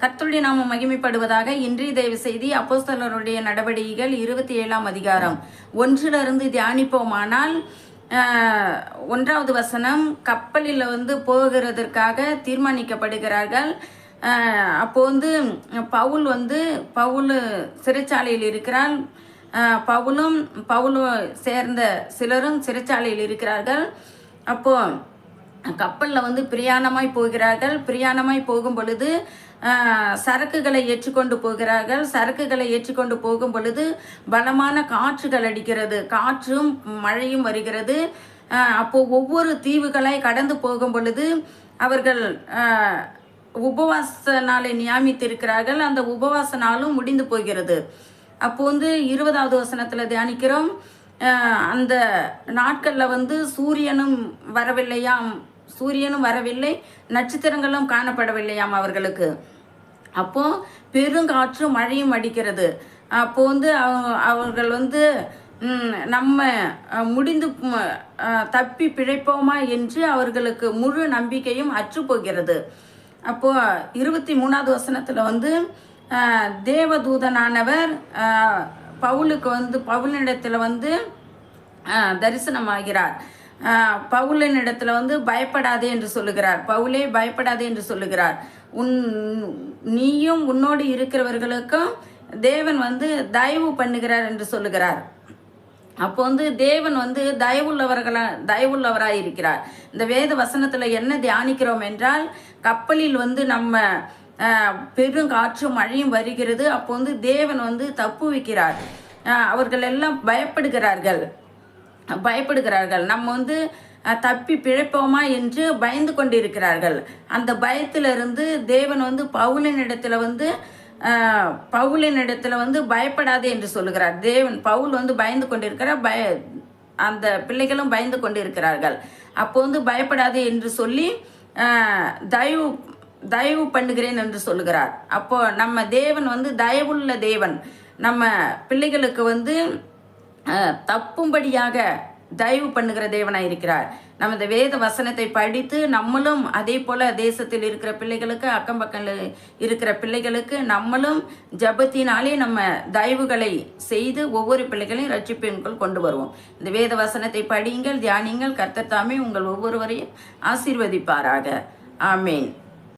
கர்த்தருடைய நாமம் மகிமைப்படுவதாக. இன்றைய தயவு செய்தி அப்போஸ்தலருடைய நடவடிக்கைகள் 27ஆம் அதிகாரம் 1 தியானிப்போமானால், 1வது வசனம், கப்பலில் போகிறதற்காக தீர்மானிக்கப்படுகிறார்கள். அப்போ பவுல் சிறைச்சாலையில் இருக்கிறார். பவுலும் சேர்ந்த சிலரும் சிறைச்சாலையில் இருக்கிறார்கள். அப்போ கப்பலில் பிரயாணமாய் போகிறார்கள். பிரயாணமாய் போகும் பொழுது சரக்குகளை ஏற்றுக்கொண்டு போகிறார்கள். சரக்குகளை ஏற்றுக்கொண்டு போகும் பொழுது பலமான காற்றுகள் அடிக்கிறது. காற்றும் மழையும் வருகிறது. அப்போ ஒவ்வொரு தீவுகளை கடந்து போகும் பொழுது அவர்கள் உபவாச நாளை நியமித்திருக்கிறார்கள். அந்த உபவாச நாளும் முடிந்து போகிறது. அப்போ 20வது வசனத்தில் தியானிக்கிறோம். அந்த நாட்களில் சூரியனும் வரவில்லை, நட்சத்திரங்களும் காணப்படவில்லையாம் அவர்களுக்கு. அப்போ பெருங்காற்று மழையும் அடிக்கிறது. அப்போ அவர்கள் நம்ம முடிந்து தப்பி பிழைப்போமா என்று அவர்களுக்கு முழு நம்பிக்கையும் அற்றுப்போகிறது. அப்போ 23வது வசனத்தில் தேவதூதனானவர் பவுலினிடத்தில் தரிசனமாகிறார். பவுலினிடத்தில் பயப்படாதே என்று சொல்லுகிறார். பவுலே பயப்படாதே என்று சொல்லுகிறார். நீயும் உன்னோடு இருக்கிறவர்களுக்கும் தேவன் தயவு பண்ணுகிறார் என்று சொல்லுகிறார். அப்போ தேவன் தயவுள்ளவராய் இருக்கிறார். இந்த வேத வசனத்தில் என்ன தியானிக்கிறோம் என்றால், கப்பலில் நம்ம பெருங்காற்று மழையும் வருகிறது. அப்போ தேவன் தப்பு வைக்கிறார். அவர்கள் எல்லாம் பயப்படுகிறார்கள். நம்ம தப்பி பிழைப்போமா என்று பயந்து கொண்டிருக்கிறார்கள். அந்த பயத்திலிருந்து தேவன் பவுலினிடத்தில் பயப்படாதே என்று சொல்லுகிறார். பவுல் பயந்து கொண்டிருக்கிறார். அந்த பிள்ளைகளும் பயந்து கொண்டிருக்கிறார்கள். அப்போ பயப்படாதே என்று சொல்லி தயவு பண்ணுகிறேன் என்று சொல்லுகிறார். அப்போ நம்ம தேவன் தயவுள்ள தேவன். நம்ம பிள்ளைகளுக்கு தப்பும்படியாக தயவு பண்ணுகிற தேவனாக இருக்கிறார். நம்ம இந்த வேத வசனத்தை படித்து நம்மளும் அதே போல் தேசத்தில் இருக்கிற பிள்ளைகளுக்கு, அக்கம் பக்கம் இருக்கிற பிள்ளைகளுக்கு நம்மளும் ஜபத்தினாலே நம்ம தயவுகளை செய்து ஒவ்வொரு பிள்ளைகளையும் ரட்சிப்பின்குள் கொண்டு வருவோம். இந்த வேத வசனத்தை படியுங்கள், தியானிங்கள். கர்த்தர் தாமே உங்கள் ஒவ்வொருவரையும் ஆசீர்வதிப்பாராக. ஆமேன்.